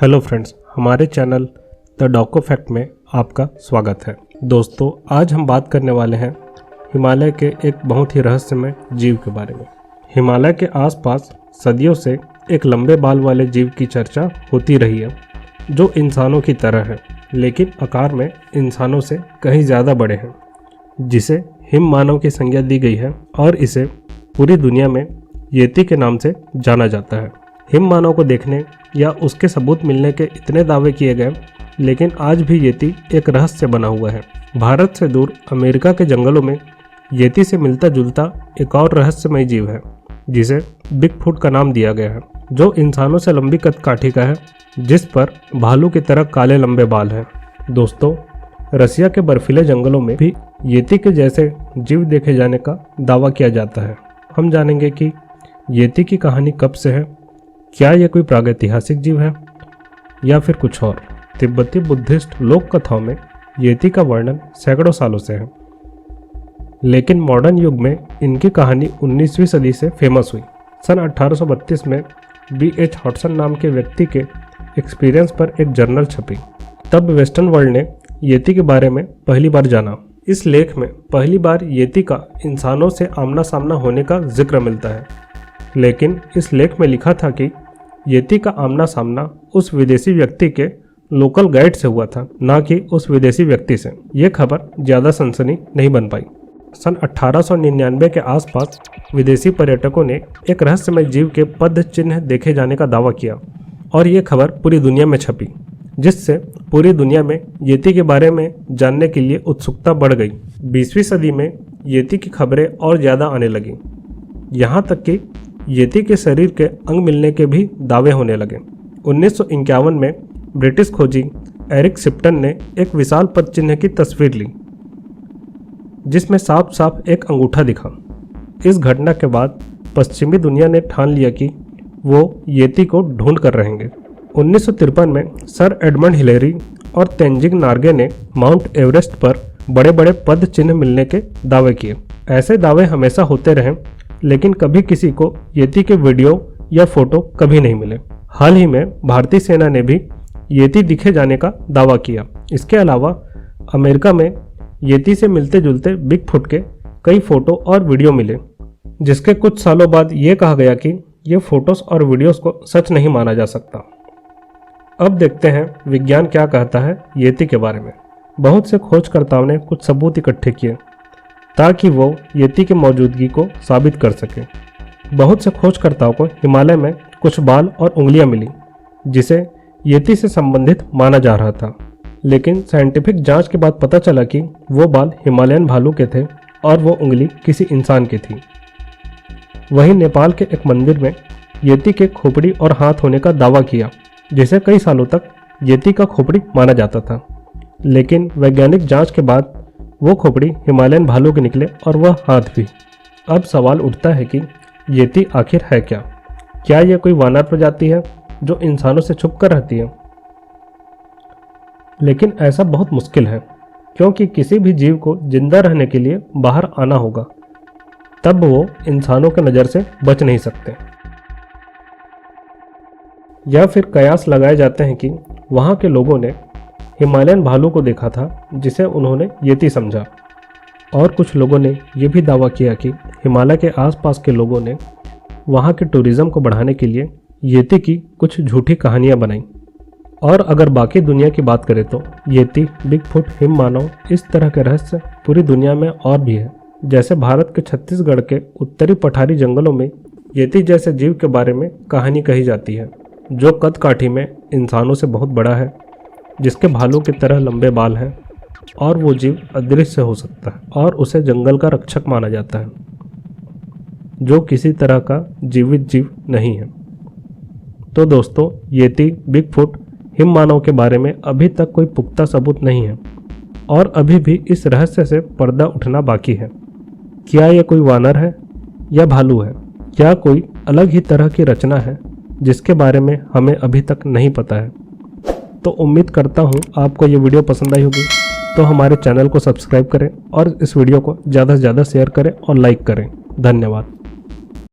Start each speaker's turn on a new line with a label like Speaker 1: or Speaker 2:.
Speaker 1: Hello friends, हमारे channel the डॉको fact में आपका स्वागत है। दोस्तों, आज हम बात करने वाले हैं हिमालय के एक बहुत ही रहस्यमय जीव के बारे में। हिमालय के आसपास सदियों से एक लंबे बाल वाले जीव की चर्चा होती रही है जो इंसानों की तरह है, लेकिन आकार में इंसानों से कहीं ज़्यादा बड़े हैं, जिसे हिम मानव की संज्ञा दी गई है और इसे पूरी दुनिया में येती के नाम से जाना जाता है। हिम मानव को देखने या उसके सबूत मिलने के इतने दावे किए गए, लेकिन आज भी येती एक रहस्य बना हुआ है। भारत से दूर अमेरिका के जंगलों में येती से मिलता जुलता एक और रहस्यमय जीव है, जिसे बिग फुट का नाम दिया गया है, जो इंसानों से लंबी कदकाठी का है, जिस पर भालू की तरह काले लंबे बाल हैं। दोस्तों, रसिया के बर्फीले जंगलों में भी येती के जैसे जीव देखे जाने का दावा किया जाता है। हम जानेंगे कि येती की कहानी कब से है, क्या यह कोई प्रागैतिहासिक जीव है या फिर कुछ और। तिब्बती बुद्धिस्ट लोक कथाओं में येती का वर्णन सैकड़ों सालों से है, लेकिन मॉडर्न युग में इनकी कहानी 19वीं सदी से फेमस हुई। सन 1832 में B.H. हॉटसन नाम के व्यक्ति के एक्सपीरियंस पर एक जर्नल छपी। तब वेस्टर्न वर्ल्ड ने येती के बारे में पहली बार जाना। इस लेख में पहली बार येती का इंसानों से आमना सामना होने का जिक्र मिलता है, लेकिन इस लेख में लिखा था कि येती का आमना सामना उस विदेशी व्यक्ति के लोकल गाइड से हुआ था, ना कि उस विदेशी व्यक्ति से। यह खबर ज़्यादा सनसनी नहीं बन पाई। सन 1899 के आसपास विदेशी पर्यटकों ने एक रहस्यमय जीव के पद चिन्ह देखे जाने का दावा किया और ये खबर पूरी दुनिया में छपी, जिससे पूरी दुनिया में येती के बारे में जानने के लिए उत्सुकता बढ़ गई। 20वीं सदी में येती की खबरें और ज़्यादा आने लगी, यहाँ तक कि येती के शरीर के अंग मिलने के भी दावे होने लगे। 1951 में ब्रिटिश खोजी एरिक शिप्टन ने एक विशाल पद चिन्ह की तस्वीर ली, जिसमें साफ साफ एक अंगूठा दिखा। इस घटना के बाद पश्चिमी दुनिया ने ठान लिया कि वो येती को ढूंढ कर रहेंगे। 1953 में सर एडमंड हिलेरी और तेंजिंग नार्गे ने माउंट एवरेस्ट पर बड़े बड़े पद चिन्ह मिलने के दावे किए। ऐसे दावे हमेशा होते रहे, लेकिन कभी किसी को येती के वीडियो या फोटो कभी नहीं मिले। हाल ही में भारतीय सेना ने भी येती दिखे जाने का दावा किया। इसके अलावा अमेरिका में येती से मिलते जुलते बिग फुट के कई फोटो और वीडियो मिले, जिसके कुछ सालों बाद ये कहा गया कि ये फोटोज और वीडियोस को सच नहीं माना जा सकता। अब देखते हैं विज्ञान क्या कहता है येती के बारे में। बहुत से खोजकर्ताओं ने कुछ सबूत इकट्ठे किए ताकि वो येती की मौजूदगी को साबित कर सके। बहुत से खोजकर्ताओं को हिमालय में कुछ बाल और उंगलियां मिली, जिसे येती से संबंधित माना जा रहा था, लेकिन साइंटिफिक जांच के बाद पता चला कि वो बाल हिमालयन भालू के थे और वो उंगली किसी इंसान की थी। वहीं नेपाल के एक मंदिर में येती के खोपड़ी और हाथ होने का दावा किया, जिसे कई सालों तक येती का खोपड़ी माना जाता था, लेकिन वैज्ञानिक जांच के बाद वो खोपड़ी हिमालयन भालू के निकले और वह हाथ भी। अब सवाल उठता है कि येती आखिर है क्या? क्या यह कोई वानर प्रजाति है जो इंसानों से छुप कर रहती है? लेकिन ऐसा बहुत मुश्किल है, क्योंकि किसी भी जीव को जिंदा रहने के लिए बाहर आना होगा, तब वो इंसानों के नज़र से बच नहीं सकते। या फिर कयास लगाए जाते हैं कि वहाँ के लोगों ने हिमालयन भालू को देखा था, जिसे उन्होंने येती समझा। और कुछ लोगों ने यह भी दावा किया कि हिमालय के आसपास के लोगों ने वहाँ के टूरिज्म को बढ़ाने के लिए येती की कुछ झूठी कहानियाँ बनाई। और अगर बाकी दुनिया की बात करें तो येती, बिग फुट, हिम मानव, इस तरह के रहस्य पूरी दुनिया में और भी है। जैसे भारत के छत्तीसगढ़ के उत्तरी पठारी जंगलों में येती जैसे जीव के बारे में कहानी कही जाती है, जो कद काठी में इंसानों से बहुत बड़ा है, जिसके भालू की तरह लंबे बाल हैं, और वो जीव अदृश्य हो सकता है और उसे जंगल का रक्षक माना जाता है, जो किसी तरह का जीवित जीव नहीं है। तो दोस्तों, येती, बिग फुट, हिम मानव के बारे में अभी तक कोई पुख्ता सबूत नहीं है और अभी भी इस रहस्य से पर्दा उठना बाकी है। क्या यह कोई वानर है या भालू है? क्या कोई अलग ही तरह की रचना है जिसके बारे में हमें अभी तक नहीं पता है? तो उम्मीद करता हूँ आपको ये वीडियो पसंद आई होगी, तो हमारे चैनल को सब्सक्राइब करें और इस वीडियो को ज़्यादा से ज़्यादा शेयर करें और लाइक करें। धन्यवाद।